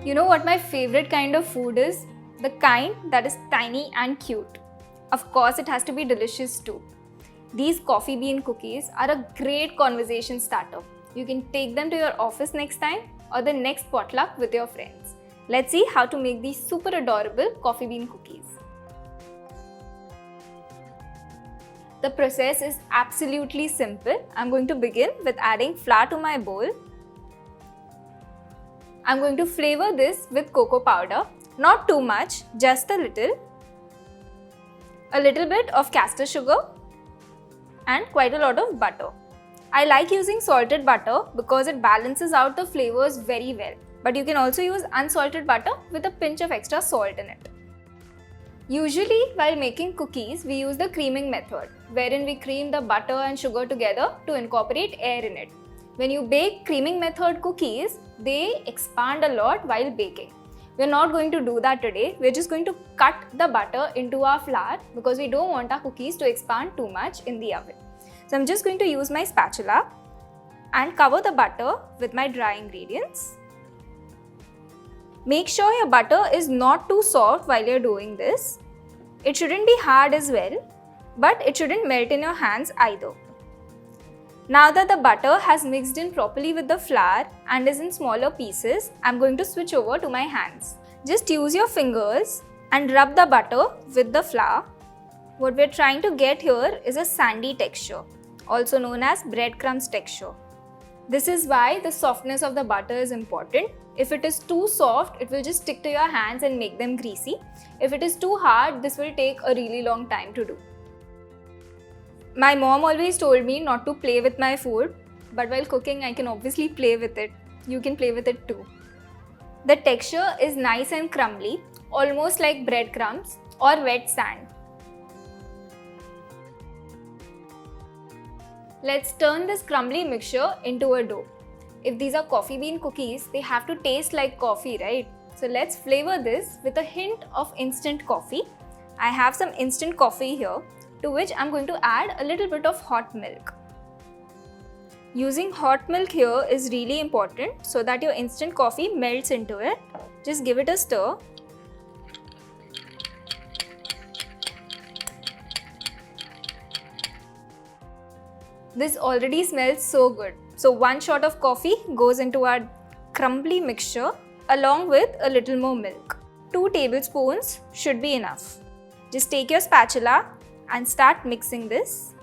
You know what my favorite kind of food is? The kind that is tiny and cute. Of course, it has to be delicious too. These coffee bean cookies are a great conversation starter. You can take them to your office next time or the next potluck with your friends. Let's see how to make these super adorable coffee bean cookies. The process is absolutely simple. I'm going to begin with adding flour to my bowl. I'm going to flavor this with cocoa powder, not too much, just a little bit of castor sugar and quite a lot of butter. I like using salted butter because it balances out the flavors very well, but you can also use unsalted butter with a pinch of extra salt in it. Usually, while making cookies, we use the creaming method, wherein we cream the butter and sugar together to incorporate air in it. When you bake creaming method cookies, they expand a lot while baking. We're not going to do that today. We're just going to cut the butter into our flour because we don't want our cookies to expand too much in the oven. So I'm just going to use my spatula and cover the butter with my dry ingredients. Make sure your butter is not too soft while you're doing this. It shouldn't be hard as well, but it shouldn't melt in your hands either. Now that the butter has mixed in properly with the flour and is in smaller pieces, I'm going to switch over to my hands. Just use your fingers and rub the butter with the flour. What we're trying to get here is a sandy texture, also known as breadcrumbs texture. This is why the softness of the butter is important. If it is too soft, it will just stick to your hands and make them greasy. If it is too hard, this will take a really long time to do. My mom always told me not to play with my food, but while cooking I can obviously play with it. You can play with it too. The texture is nice and crumbly, almost like breadcrumbs or wet sand. Let's turn this crumbly mixture into a dough. If these are coffee bean cookies, they have to taste like coffee, right? So let's flavor this with a hint of instant coffee. I have some instant coffee here, to which I'm going to add a little bit of hot milk. Using hot milk here is really important so that your instant coffee melts into it. Just give it a stir. This already smells so good. So 1 shot of coffee goes into our crumbly mixture along with a little more milk. 2 tablespoons should be enough. Just take your spatula and start mixing this.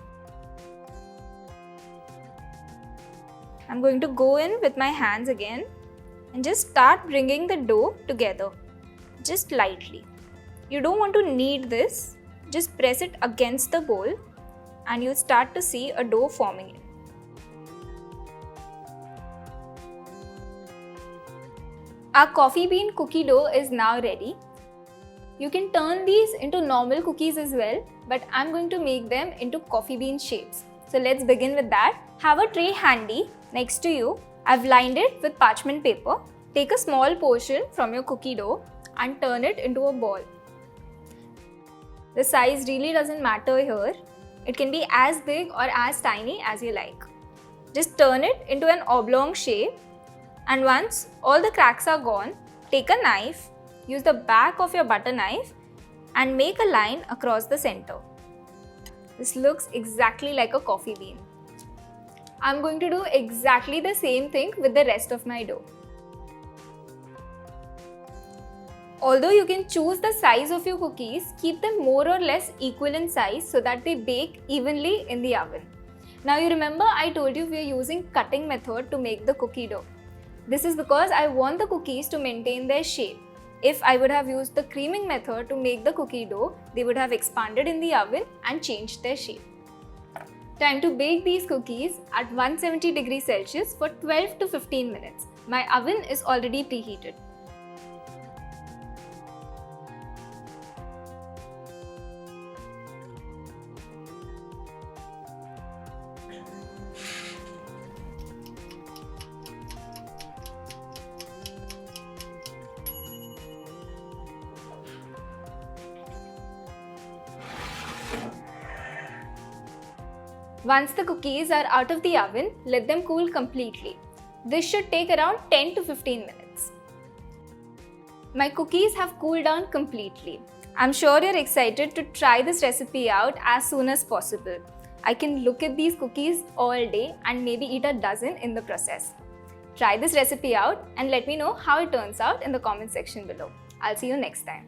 I'm going to go in with my hands again and just start bringing the dough together, just lightly. You don't want to knead this, just press it against the bowl and you'll start to see a dough forming in. Our coffee bean cookie dough is now ready. You can turn these into normal cookies as well, but I'm going to make them into coffee bean shapes. So let's begin with that. Have a tray handy next to you. I've lined it with parchment paper. Take a small portion from your cookie dough and turn it into a ball. The size really doesn't matter here. It can be as big or as tiny as you like. Just turn it into an oblong shape, and once all the cracks are gone, take a knife. Use the back of your butter knife and make a line across the center. This looks exactly like a coffee bean. I'm going to do exactly the same thing with the rest of my dough. Although you can choose the size of your cookies, keep them more or less equal in size so that they bake evenly in the oven. Now you remember I told you we are using cutting method to make the cookie dough. This is because I want the cookies to maintain their shape. If I would have used the creaming method to make the cookie dough, they would have expanded in the oven and changed their shape. Time to bake these cookies at 170 degrees Celsius for 12 to 15 minutes. My oven is already preheated. Once the cookies are out of the oven, let them cool completely. This should take around 10 to 15 minutes. My cookies have cooled down completely. I'm sure you're excited to try this recipe out as soon as possible. I can look at these cookies all day and maybe eat a dozen in the process. Try this recipe out and let me know how it turns out in the comment section below. I'll see you next time.